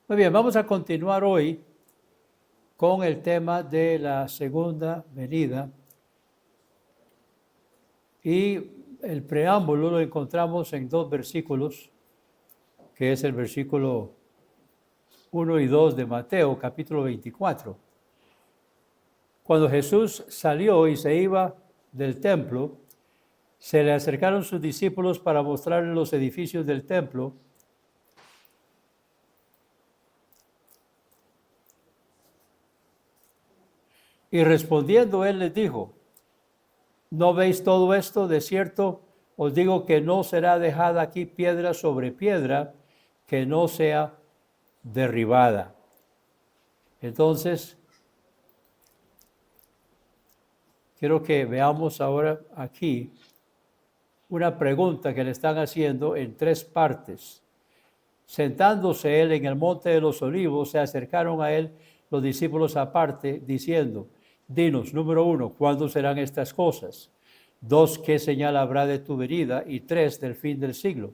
Muy bien, vamos a continuar hoy con el tema de la segunda venida. Y el preámbulo lo encontramos en dos versículos, que es el versículo 1 y 2 de Mateo, capítulo 24. Cuando Jesús salió y se iba del templo, se le acercaron sus discípulos para mostrarle los edificios del templo. Y respondiendo él les dijo: ¿no veis todo esto? De cierto os digo que no será dejada aquí piedra sobre piedra que no sea derribada. Entonces, quiero que veamos ahora aquí una pregunta que le están haciendo en tres partes. Sentándose él en el monte de los olivos, se acercaron a él los discípulos aparte, diciendo: dinos, número 1, ¿cuándo serán estas cosas? 2, ¿qué señal habrá de tu venida? Y 3, del fin del siglo.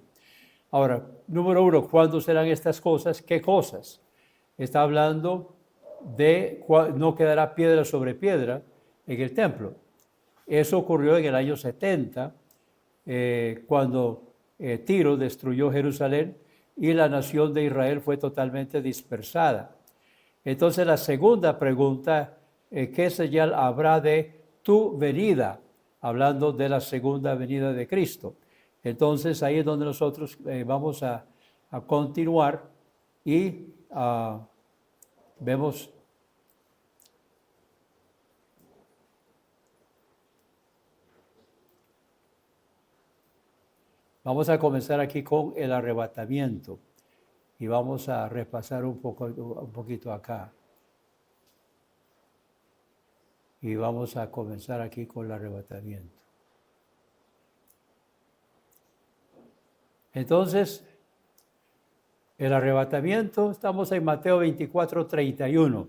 Ahora, número 1, ¿cuándo serán estas cosas? ¿Qué cosas? Está hablando de no quedará piedra sobre piedra en el templo. Eso ocurrió en el año 70, cuando Tiro destruyó Jerusalén y la nación de Israel fue totalmente dispersada. Entonces la segunda pregunta, ¿qué señal habrá de tu venida? Hablando de la segunda venida de Cristo. Entonces ahí es donde nosotros vamos a continuar y vemos vamos a comenzar aquí con el arrebatamiento y vamos a repasar un poquito acá. Y vamos a comenzar aquí con el arrebatamiento. Entonces, el arrebatamiento, estamos en Mateo 24, 31.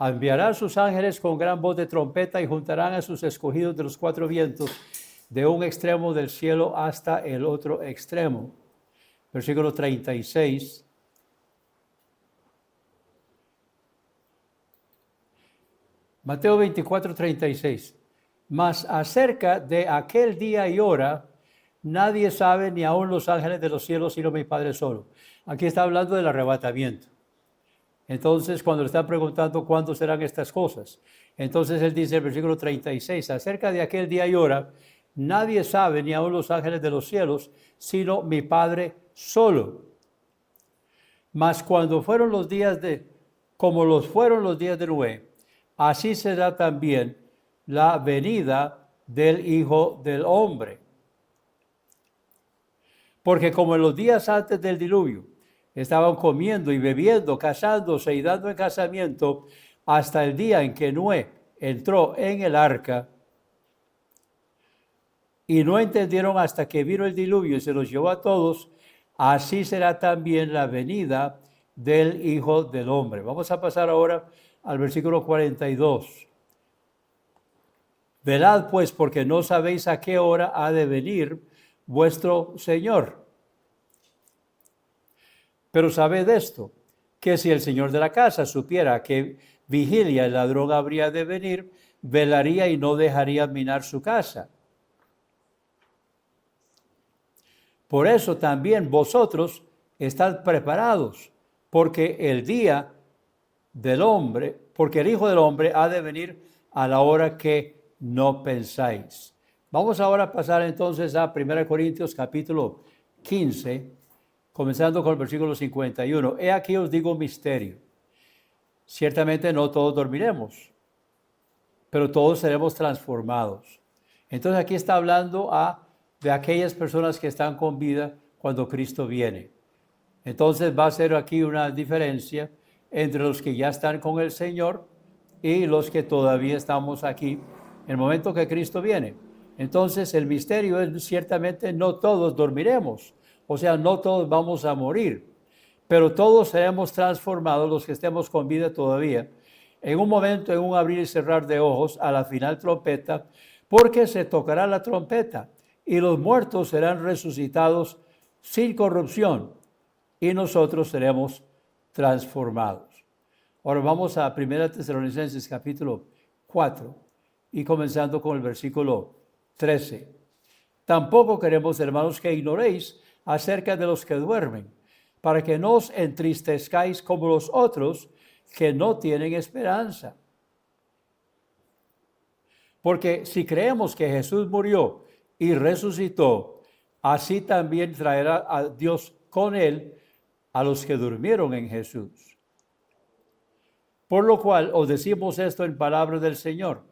Enviará a sus ángeles con gran voz de trompeta y juntarán a sus escogidos de los cuatro vientos, de un extremo del cielo hasta el otro extremo. Versículo 36. Mateo 24, 36. Mas acerca de aquel día y hora, nadie sabe, ni aun los ángeles de los cielos, sino mi Padre solo. Aquí está hablando del arrebatamiento. Entonces, cuando le están preguntando cuándo serán estas cosas, entonces él dice en el versículo 36, acerca de aquel día y hora, nadie sabe, ni aun los ángeles de los cielos, sino mi Padre solo. Mas cuando fueron los días como los fueron los días de Noé, así será también la venida del Hijo del Hombre. Porque como en los días antes del diluvio, estaban comiendo y bebiendo, casándose y dando en casamiento, hasta el día en que Noé entró en el arca, y no entendieron hasta que vino el diluvio y se los llevó a todos, así será también la venida del Hijo del Hombre. Vamos a pasar ahora al versículo 42. Velad pues, porque no sabéis a qué hora ha de venir vuestro Señor. Pero sabed esto, que si el Señor de la casa supiera que vigilia el ladrón habría de venir, velaría y no dejaría minar su casa. Por eso también vosotros estad preparados, porque el día del hombre, porque el Hijo del Hombre ha de venir a la hora que no pensáis. Vamos ahora a pasar entonces a 1 Corintios capítulo 15, comenzando con el versículo 51. He aquí os digo un misterio. Ciertamente no todos dormiremos, pero todos seremos transformados. Entonces aquí está hablando de aquellas personas que están con vida cuando Cristo viene. Entonces va a ser aquí una diferencia entre los que ya están con el Señor y los que todavía estamos aquí en el momento que Cristo viene. Entonces el misterio es ciertamente no todos dormiremos, o sea, no todos vamos a morir, pero todos seremos transformados, los que estemos con vida todavía, en un momento, en un abrir y cerrar de ojos, a la final trompeta, porque se tocará la trompeta y los muertos serán resucitados sin corrupción y nosotros seremos transformados. Ahora vamos a 1 Tesalonicenses capítulo 4 y comenzando con el versículo 13. Tampoco queremos, hermanos, que ignoréis acerca de los que duermen, para que no os entristezcáis como los otros que no tienen esperanza. Porque si creemos que Jesús murió y resucitó, así también traerá a Dios con él a los que durmieron en Jesús. Por lo cual os decimos esto en palabra del Señor,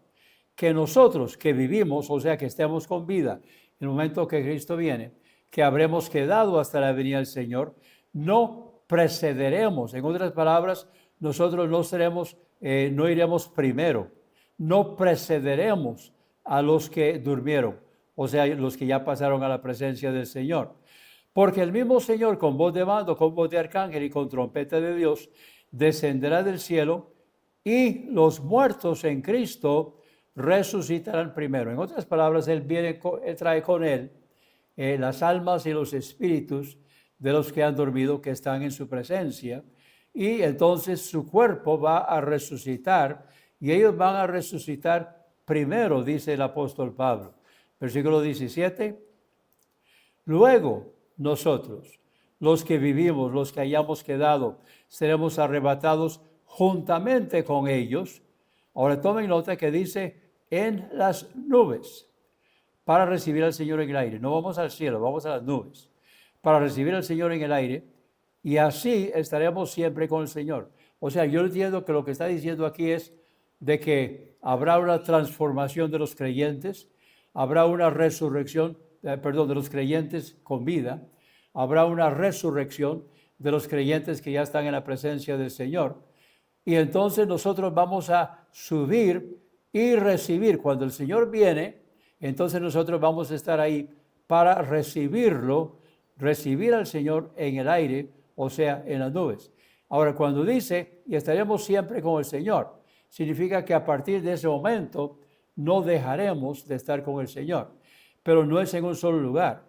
que nosotros que vivimos, o sea, que estemos con vida en el momento que Cristo viene, que habremos quedado hasta la venida del Señor, no precederemos. En otras palabras, nosotros no seremos, no iremos primero, no precederemos a los que durmieron, o sea, los que ya pasaron a la presencia del Señor. Porque el mismo Señor, con voz de mando, con voz de arcángel y con trompeta de Dios, descenderá del cielo y los muertos en Cristo resucitarán primero. En otras palabras, Él trae con Él las almas y los espíritus de los que han dormido, que están en su presencia, y entonces su cuerpo va a resucitar, y ellos van a resucitar primero, dice el apóstol Pablo. Versículo 17. Luego nosotros, los que vivimos, los que hayamos quedado, seremos arrebatados juntamente con ellos. Ahora tomen nota que dice en las nubes, para recibir al Señor en el aire. No vamos al cielo, vamos a las nubes, para recibir al Señor en el aire, y así estaremos siempre con el Señor. O sea, yo entiendo que lo que está diciendo aquí es de que habrá una transformación de los creyentes, habrá una resurrección, de los creyentes con vida, habrá una resurrección de los creyentes que ya están en la presencia del Señor, y entonces nosotros vamos a subir y recibir. Cuando el Señor viene, entonces nosotros vamos a estar ahí para recibirlo, recibir al Señor en el aire, o sea, en las nubes. Ahora, cuando dice, y estaremos siempre con el Señor, significa que a partir de ese momento no dejaremos de estar con el Señor. Pero no es en un solo lugar,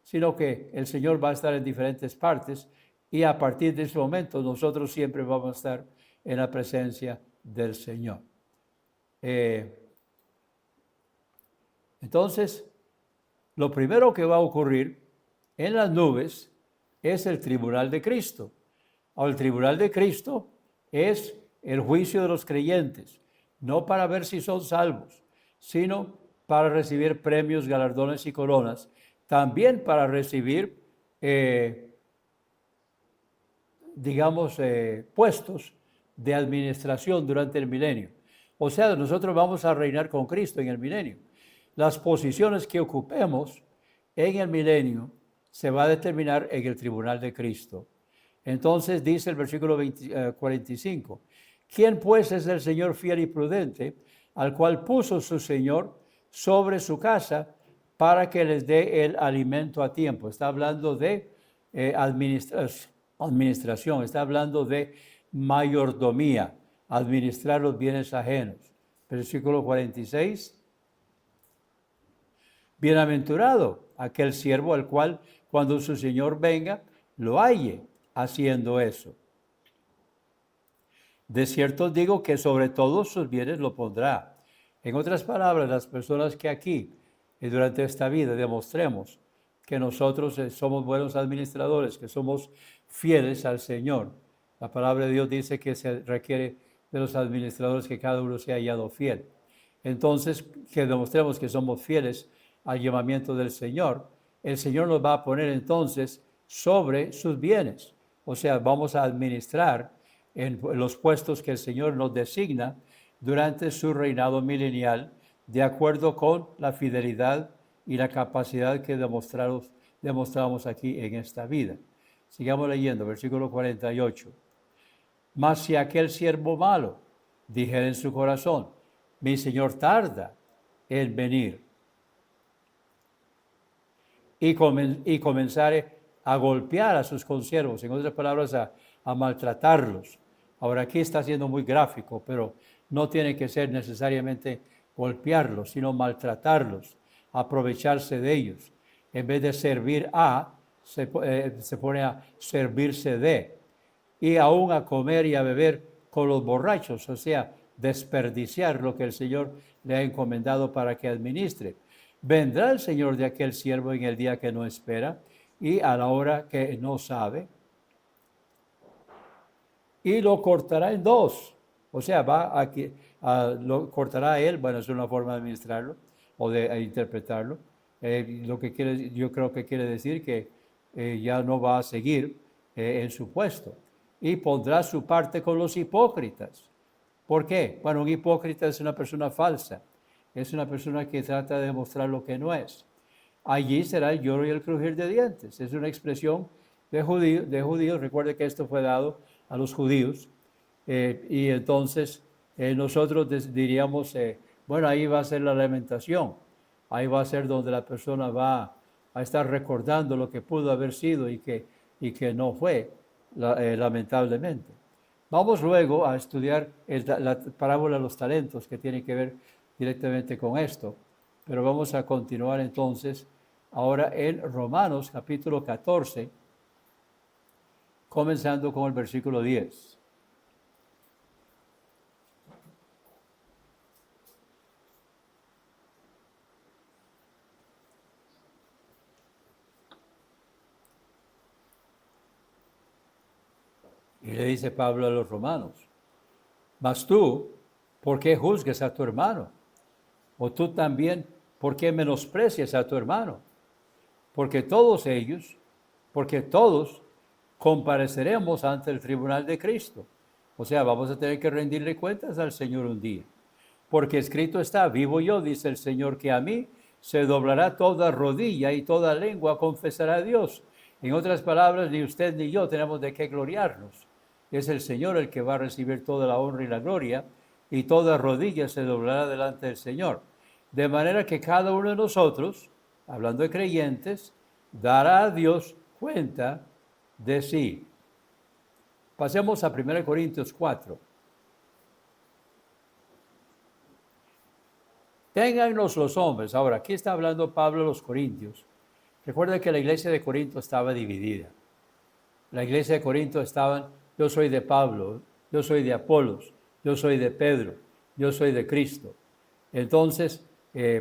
sino que el Señor va a estar en diferentes partes, y a partir de ese momento nosotros siempre vamos a estar en la presencia del Señor. Entonces, lo primero que va a ocurrir en las nubes es el tribunal de Cristo. Ahora, el tribunal de Cristo es el juicio de los creyentes, no para ver si son salvos, sino para recibir premios, galardones y coronas, también para recibir, puestos de administración durante el milenio. O sea, nosotros vamos a reinar con Cristo en el milenio. Las posiciones que ocupemos en el milenio se va a determinar en el tribunal de Cristo. Entonces dice el versículo 45, ¿quién pues es el Señor fiel y prudente, al cual puso su Señor sobre su casa para que les dé el alimento a tiempo? Está hablando de administración, está hablando de mayordomía, administrar los bienes ajenos. Versículo 46. Bienaventurado aquel siervo al cual, cuando su Señor venga, lo halle haciendo eso. De cierto os digo que sobre todos sus bienes lo pondrá. En otras palabras, las personas que aquí y durante esta vida demostremos que nosotros somos buenos administradores, que somos fieles al Señor. La palabra de Dios dice que se requiere de los administradores que cada uno sea hallado fiel. Entonces, que demostremos que somos fieles al llamamiento del Señor, el Señor nos va a poner entonces sobre sus bienes. O sea, vamos a administrar en los puestos que el Señor nos designa durante su reinado milenial, de acuerdo con la fidelidad y la capacidad que demostramos aquí en esta vida. Sigamos leyendo, versículo 48. Mas si aquel siervo malo dijera en su corazón, mi Señor tarda en venir, y comenzare a golpear a sus consiervos, en otras palabras, a maltratarlos. Ahora aquí está siendo muy gráfico, pero no tiene que ser necesariamente golpearlos, sino maltratarlos, aprovecharse de ellos. En vez de servir se pone a servirse de. y aún a comer y a beber con los borrachos, o sea, desperdiciar lo que el Señor le ha encomendado para que administre. Vendrá el Señor de aquel siervo en el día que no espera y a la hora que no sabe, y lo cortará en dos. O sea, lo cortará a él, bueno, es una forma de administrarlo o de interpretarlo. Lo que yo creo que quiere decir que ya no va a seguir en su puesto y pondrá su parte con los hipócritas. ¿Por qué? Bueno, un hipócrita es una persona falsa, es una persona que trata de demostrar lo que no es. Allí será el lloro y el crujir de dientes. Es una expresión de judíos. Recuerde que esto fue dado a los judíos. Y entonces nosotros diríamos, bueno, ahí va a ser la lamentación. Ahí va a ser donde la persona va a estar recordando lo que pudo haber sido y que no fue, lamentablemente. Vamos luego a estudiar la parábola de los talentos, que tiene que ver directamente con esto. Pero vamos a continuar entonces ahora en Romanos capítulo 14, comenzando con el versículo 10. Y le dice Pablo a los romanos, mas tú, ¿por qué juzgues a tu hermano? O tú también, ¿por qué menosprecias a tu hermano? Porque todos compareceremos ante el tribunal de Cristo. O sea, vamos a tener que rendirle cuentas al Señor un día. Porque escrito está, vivo yo, dice el Señor, que a mí se doblará toda rodilla y toda lengua confesará a Dios. En otras palabras, ni usted ni yo tenemos de qué gloriarnos. Es el Señor el que va a recibir toda la honra y la gloria, y toda rodilla se doblará delante del Señor. De manera que cada uno de nosotros, hablando de creyentes, dará a Dios cuenta de sí. Pasemos a 1 Corintios 4. Téngannos los hombres. Ahora, aquí está hablando Pablo a los corintios. Recuerda que la iglesia de Corinto estaba dividida. La iglesia de Corinto estaban, yo soy de Pablo, yo soy de Apolos, yo soy de Pedro, yo soy de Cristo. Entonces,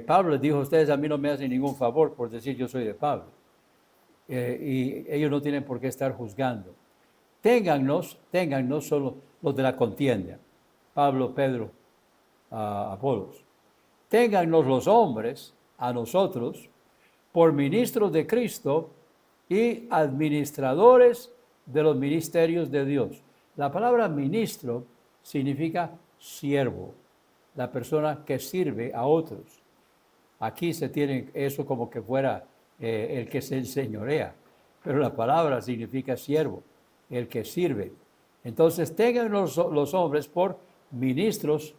Pablo les dijo, ustedes a mí no me hacen ningún favor por decir yo soy de Pablo. Y ellos no tienen por qué estar juzgando. Téngannos solo los de la contienda. Pablo, Pedro, Apolos. Téngannos los hombres, a nosotros, por ministros de Cristo y administradores de los ministerios de Dios. La palabra ministro significa siervo, la persona que sirve a otros. Aquí se tiene eso como que fuera el que se enseñorea, pero la palabra significa siervo, el que sirve. Entonces tengan los hombres por ministros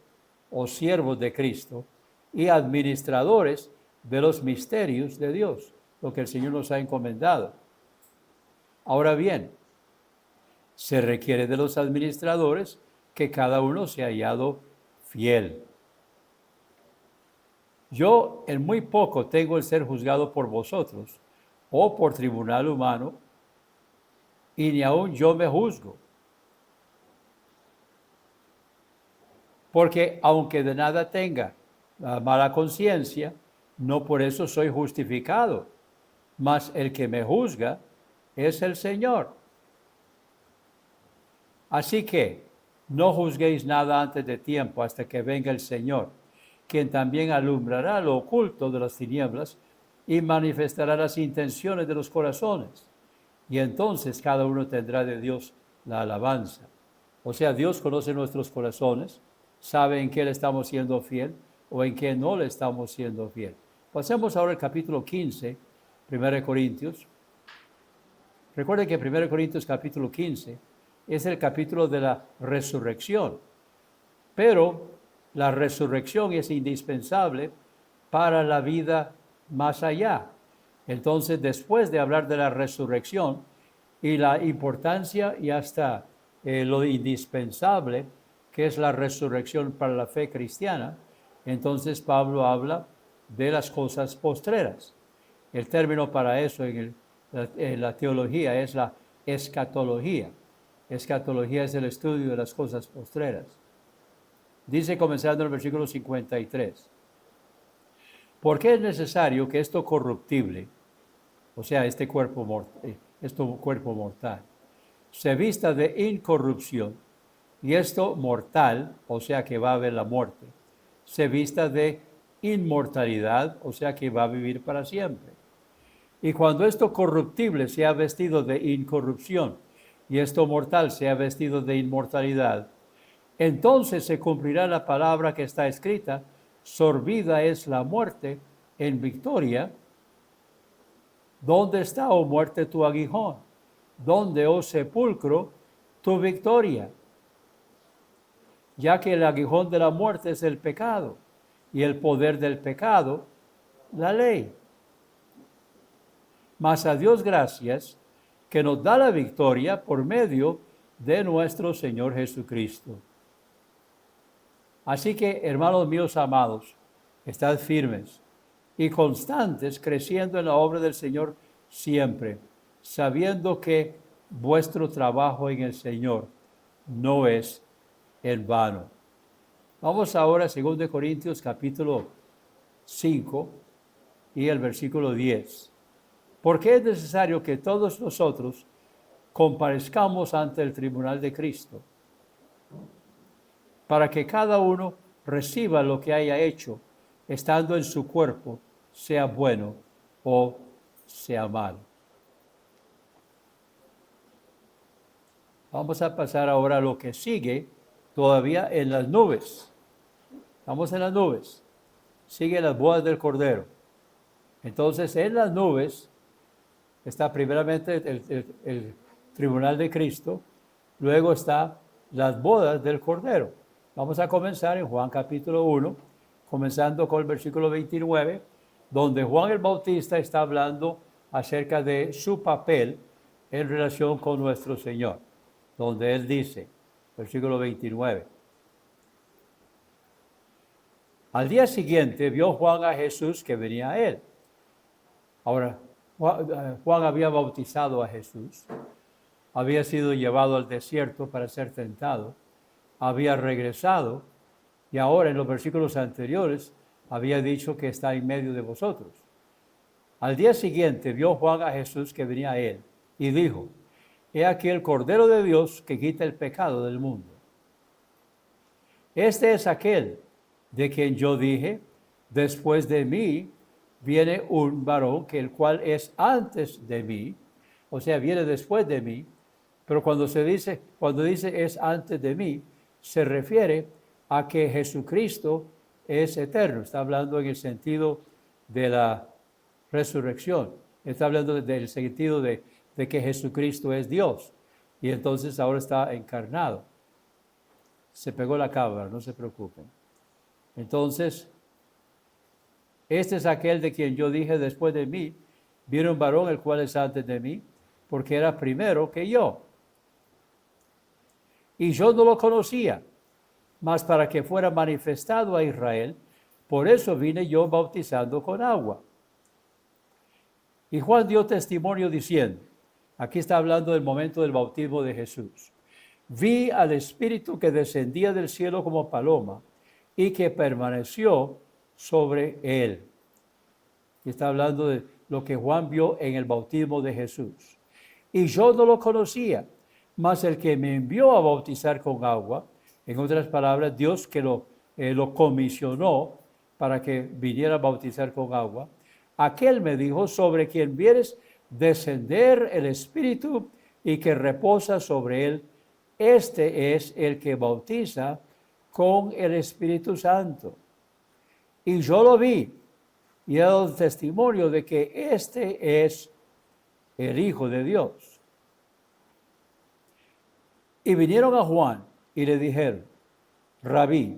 o siervos de Cristo y administradores de los misterios de Dios, lo que el Señor nos ha encomendado. Ahora bien, se requiere de los administradores que cada uno sea hallado fiel. Yo en muy poco tengo el ser juzgado por vosotros o por tribunal humano, y ni aun yo me juzgo. Porque aunque de nada tenga mala conciencia, no por eso soy justificado, mas el que me juzga es el Señor. Así que no juzguéis nada antes de tiempo hasta que venga el Señor, quien también alumbrará lo oculto de las tinieblas y manifestará las intenciones de los corazones. Y entonces cada uno tendrá de Dios la alabanza. O sea, Dios conoce nuestros corazones, sabe en qué le estamos siendo fiel o en qué no le estamos siendo fiel. Pasemos ahora al capítulo 15, 1 Corintios. Recuerden que 1 Corintios capítulo 15 es el capítulo de la resurrección, pero la resurrección es indispensable para la vida más allá. Entonces, después de hablar de la resurrección y la importancia y hasta lo indispensable que es la resurrección para la fe cristiana, entonces Pablo habla de las cosas postreras. El término para eso en la teología es la escatología. Escatología es el estudio de las cosas postreras. Dice comenzando en el versículo 53. ¿Por qué es necesario que esto corruptible, o sea, este cuerpo mortal, se vista de incorrupción y esto mortal, o sea que va a haber la muerte, se vista de inmortalidad, o sea que va a vivir para siempre? Y cuando esto corruptible sea vestido de incorrupción y esto mortal sea vestido de inmortalidad, entonces se cumplirá la palabra que está escrita: sorbida es la muerte en victoria. ¿Dónde está, oh muerte, tu aguijón? ¿Dónde, oh sepulcro, tu victoria? Ya que el aguijón de la muerte es el pecado, y el poder del pecado, la ley. Mas a Dios gracias, que nos da la victoria por medio de nuestro Señor Jesucristo. Así que, hermanos míos amados, estad firmes y constantes, creciendo en la obra del Señor siempre, sabiendo que vuestro trabajo en el Señor no es en vano. Vamos ahora a 2 Corintios capítulo 5 y el versículo 10. Porque es necesario que todos nosotros comparezcamos ante el tribunal de Cristo, para que cada uno reciba lo que haya hecho, estando en su cuerpo, sea bueno o sea malo. Vamos a pasar ahora a lo que sigue, todavía en las nubes. Estamos en las nubes. Sigue las bodas del Cordero. Entonces, en las nubes está primeramente el tribunal de Cristo, luego está las bodas del Cordero. Vamos a comenzar en Juan capítulo 1, comenzando con el versículo 29, donde Juan el Bautista está hablando acerca de su papel en relación con nuestro Señor, donde él dice, versículo 29, al día siguiente vio Juan a Jesús que venía a él. Ahora, Juan había bautizado a Jesús, había sido llevado al desierto para ser tentado, había regresado y ahora en los versículos anteriores había dicho que está en medio de vosotros. Al día siguiente vio Juan a Jesús que venía a él y dijo, he aquí el Cordero de Dios que quita el pecado del mundo. Este es aquel de quien yo dije, después de mí viene un varón que el cual es antes de mí, o sea, viene después de mí, pero cuando dice es antes de mí, se refiere a que Jesucristo es eterno. Está hablando en el sentido de la resurrección. Está hablando del sentido de que Jesucristo es Dios. Y entonces ahora está encarnado. Se pegó la cámara, no se preocupen. Entonces, este es aquel de quien yo dije, después de mí viene un varón el cual es antes de mí, porque era primero que yo. Y yo no lo conocía, mas para que fuera manifestado a Israel, por eso vine yo bautizando con agua. Y Juan dio testimonio diciendo, aquí está hablando del momento del bautismo de Jesús, vi al Espíritu que descendía del cielo como paloma y que permaneció sobre él. Y está hablando de lo que Juan vio en el bautismo de Jesús. Y yo no lo conocía, mas el que me envió a bautizar con agua, en otras palabras, Dios que lo comisionó para que viniera a bautizar con agua, aquel me dijo, sobre quien vieres descender el Espíritu y que reposa sobre él, este es el que bautiza con el Espíritu Santo. Y yo lo vi y he dado testimonio de que este es el Hijo de Dios. Y vinieron a Juan y le dijeron, Rabí,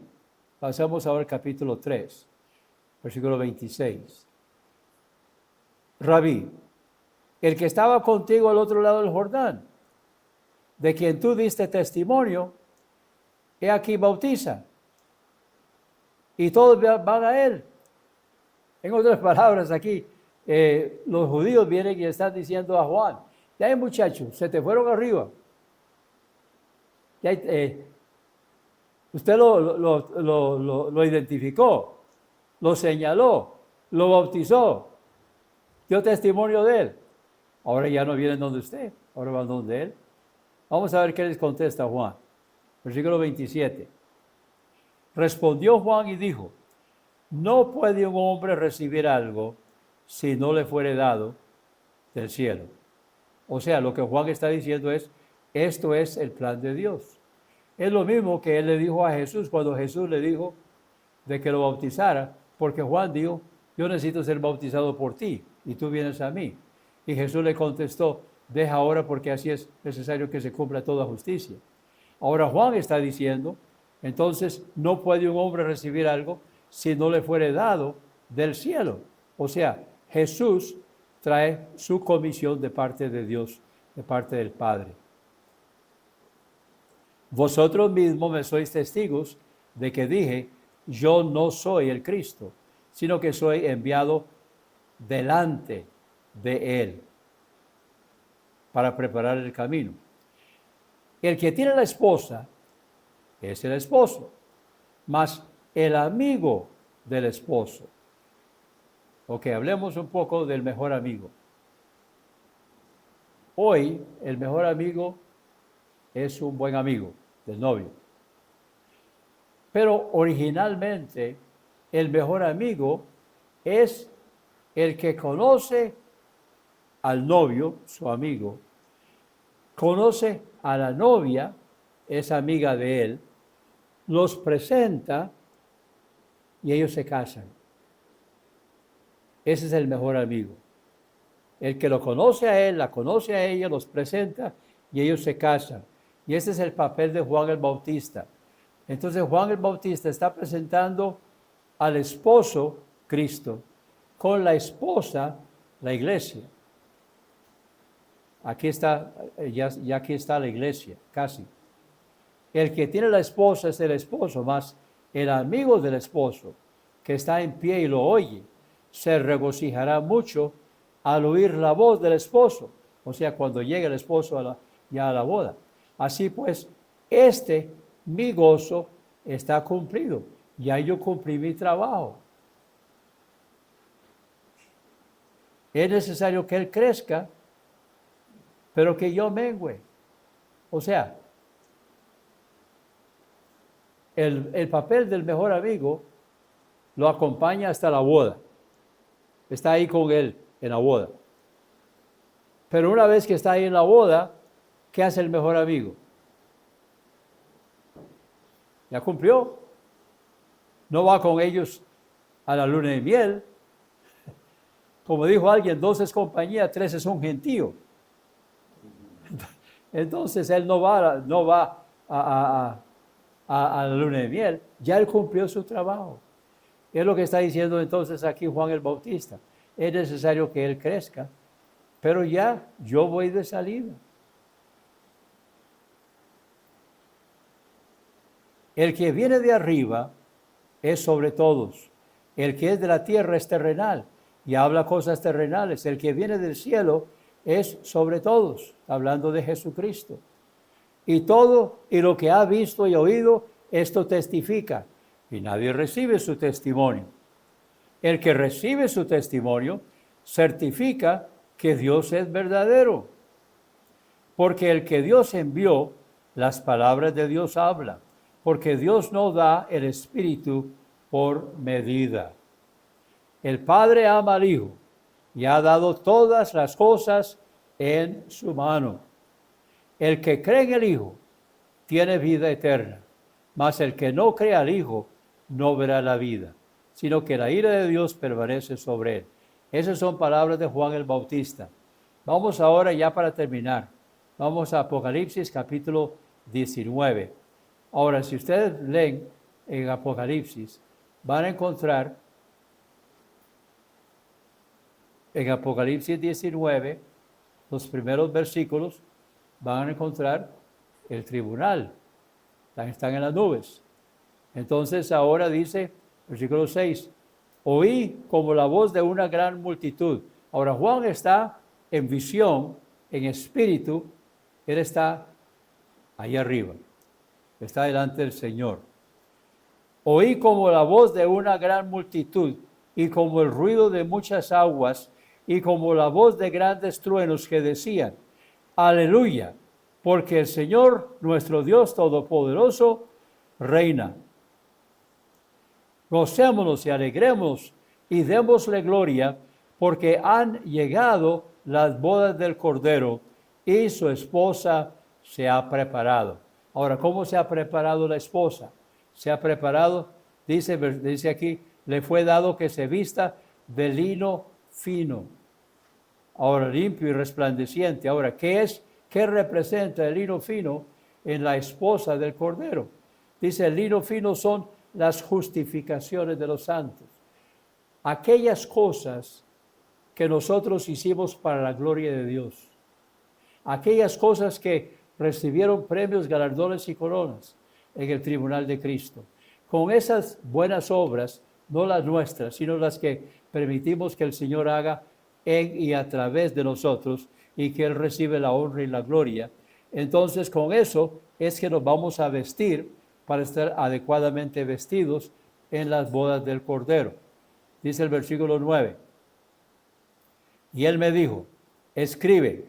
pasamos ahora al capítulo 3, versículo 26. Rabí, el que estaba contigo al otro lado del Jordán, de quien tú diste testimonio, he aquí bautiza. Y todos van a él. En otras palabras, aquí los judíos vienen y están diciendo a Juan, ya muchacho, se te fueron arriba. Ya, usted lo identificó, lo señaló, lo bautizó, dio testimonio de él. Ahora ya no vienen donde usted, ahora van donde él. Vamos a ver qué les contesta Juan. Versículo 27. Respondió Juan y dijo, no puede un hombre recibir algo si no le fuere dado del cielo. O sea, lo que Juan está diciendo es, esto es el plan de Dios. Es lo mismo que él le dijo a Jesús cuando Jesús le dijo de que lo bautizara, porque Juan dijo, yo necesito ser bautizado por ti y tú vienes a mí. Y Jesús le contestó, deja ahora porque así es necesario que se cumpla toda justicia. Ahora Juan está diciendo, entonces no puede un hombre recibir algo si no le fuere dado del cielo. O sea, Jesús trae su comisión de parte de Dios, de parte del Padre. Vosotros mismos me sois testigos de que dije, yo no soy el Cristo, sino que soy enviado delante de Él para preparar el camino. El que tiene la esposa es el esposo, mas el amigo del esposo. Ok, hablemos un poco del mejor amigo. Hoy el mejor amigo es un buen amigo del novio. Pero originalmente el mejor amigo es el que conoce al novio, su amigo, conoce a la novia, es amiga de él, los presenta y ellos se casan. Ese es el mejor amigo. El que lo conoce a él, la conoce a ella, los presenta y ellos se casan. Y ese es el papel de Juan el Bautista. Entonces Juan el Bautista está presentando al esposo, Cristo, con la esposa, la iglesia. Aquí está, ya aquí está la iglesia, casi. El que tiene la esposa es el esposo, más el amigo del esposo, que está en pie y lo oye, se regocijará mucho al oír la voz del esposo. O sea, cuando llegue el esposo ya a la boda. Así pues, mi gozo está cumplido. Ya yo cumplí mi trabajo. Es necesario que él crezca, pero que yo mengüe. O sea, el papel del mejor amigo lo acompaña hasta la boda. Está ahí con él en la boda. Pero una vez que está ahí en la boda, ¿qué hace el mejor amigo? Ya cumplió. No va con ellos a la luna de miel. Como dijo alguien, 2 es compañía, 3 es un gentío. Entonces él no va a la luna de miel. Ya él cumplió su trabajo. Es lo que está diciendo entonces aquí Juan el Bautista. Es necesario que él crezca, pero ya yo voy de salida. El que viene de arriba es sobre todos. El que es de la tierra es terrenal y habla cosas terrenales. El que viene del cielo es sobre todos, hablando de Jesucristo. Y todo y lo que ha visto y oído, esto testifica. Y nadie recibe su testimonio. El que recibe su testimonio certifica que Dios es verdadero. Porque el que Dios envió, las palabras de Dios habla. Porque Dios no da el Espíritu por medida. El Padre ama al Hijo y ha dado todas las cosas en su mano. El que cree en el Hijo tiene vida eterna, mas el que no cree al Hijo no verá la vida, sino que la ira de Dios permanece sobre él. Esas son palabras de Juan el Bautista. Vamos ahora ya para terminar. Vamos a Apocalipsis capítulo 19. Ahora, si ustedes leen en Apocalipsis, van a encontrar en Apocalipsis 19, los primeros versículos, van a encontrar el tribunal. Están en las nubes. Entonces ahora dice, versículo 6, oí como la voz de una gran multitud. Ahora Juan está en visión, en espíritu, él está ahí arriba. está delante del Señor. Oí como la voz de una gran multitud y como el ruido de muchas aguas y como la voz de grandes truenos que decían, aleluya, porque el Señor, nuestro Dios Todopoderoso, reina. Gocémonos y alegrémonos y démosle gloria, porque han llegado las bodas del Cordero y su esposa se ha preparado. Ahora, ¿cómo se ha preparado la esposa? Se ha preparado, dice aquí, le fue dado que se vista de lino fino. Ahora, limpio y resplandeciente. Ahora, ¿qué representa el lino fino en la esposa del Cordero? Dice, el lino fino son las justificaciones de los santos. Aquellas cosas que nosotros hicimos para la gloria de Dios. Aquellas cosas que recibieron premios, galardones y coronas en el tribunal de Cristo. Con esas buenas obras, no las nuestras, sino las que permitimos que el Señor haga en y a través de nosotros y que Él recibe la honra y la gloria. Entonces, con eso es que nos vamos a vestir para estar adecuadamente vestidos en las bodas del Cordero. Dice el versículo 9. Y Él me dijo, escribe,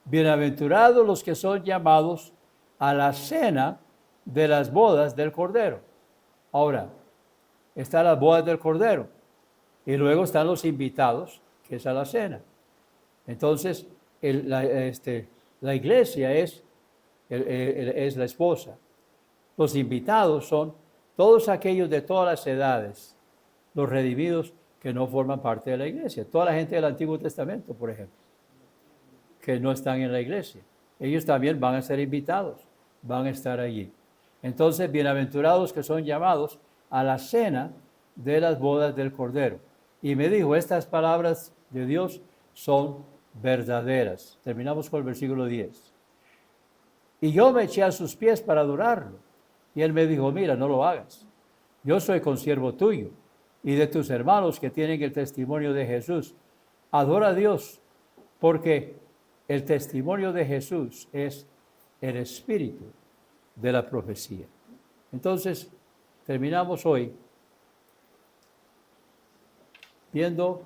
bienaventurados los que son llamados a la cena de las bodas del Cordero. Ahora, están las bodas del Cordero y luego están los invitados, que es a la cena. Entonces, la iglesia es la esposa. Los invitados son todos aquellos de todas las edades, los redimidos que no forman parte de la iglesia. Toda la gente del Antiguo Testamento, por ejemplo, que no están en la iglesia. Ellos también van a ser invitados, van a estar allí. Entonces, bienaventurados que son llamados a la cena de las bodas del Cordero. Y me dijo, estas palabras de Dios son verdaderas. Terminamos con el versículo 10. Y yo me eché a sus pies para adorarlo. Y él me dijo, mira, no lo hagas. Yo soy consiervo tuyo y de tus hermanos que tienen el testimonio de Jesús. Adora a Dios, porque el testimonio de Jesús es el espíritu de la profecía. Entonces, terminamos hoy viendo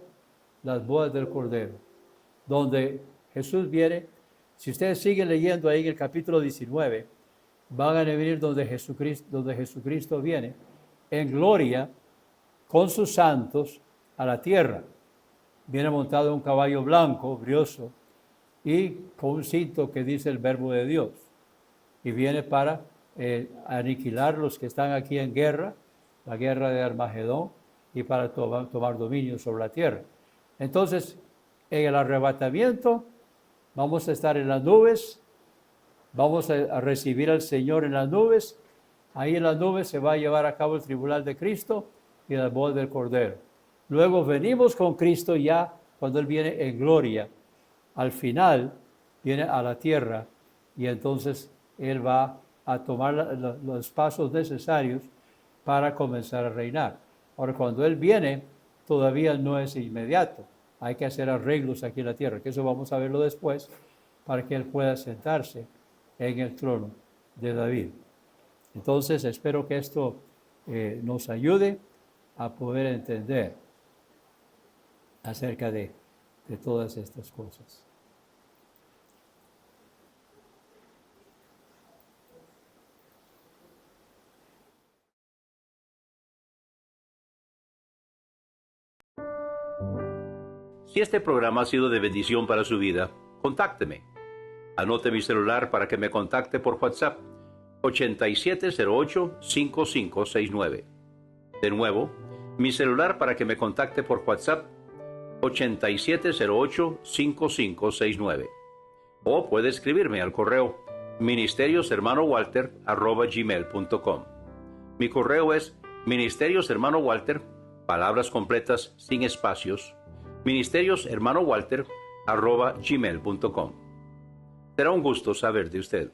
las bodas del Cordero, donde Jesús viene. Si ustedes siguen leyendo ahí en el capítulo 19, van a venir donde Jesucristo viene en gloria con sus santos a la tierra. Viene montado en un caballo blanco, brioso, y con un cinto que dice el verbo de Dios. Y viene para aniquilar los que están aquí en guerra, la guerra de Armagedón, y para tomar dominio sobre la tierra. Entonces, en el arrebatamiento, vamos a estar en las nubes, vamos a recibir al Señor en las nubes. Ahí en las nubes se va a llevar a cabo el tribunal de Cristo y la boda del Cordero. Luego venimos con Cristo ya cuando Él viene en gloria. Al final viene a la tierra y entonces Él va a tomar los pasos necesarios para comenzar a reinar. Ahora, cuando Él viene, todavía no es inmediato. Hay que hacer arreglos aquí en la tierra, que eso vamos a verlo después, para que Él pueda sentarse en el trono de David. Entonces, espero que esto nos ayude a poder entender acerca de todas estas cosas. Si este programa ha sido de bendición para su vida, contácteme. Anote mi celular para que me contacte por WhatsApp, 8708-5569. De nuevo, mi celular para que me contacte por WhatsApp, 8708-5569. O puede escribirme al correo ministerioshermanowalter@gmail.com. Mi correo es ministerioshermanowalter, palabras completas sin espacios, ministerioshermanowalter@gmail.com. Será un gusto saber de usted.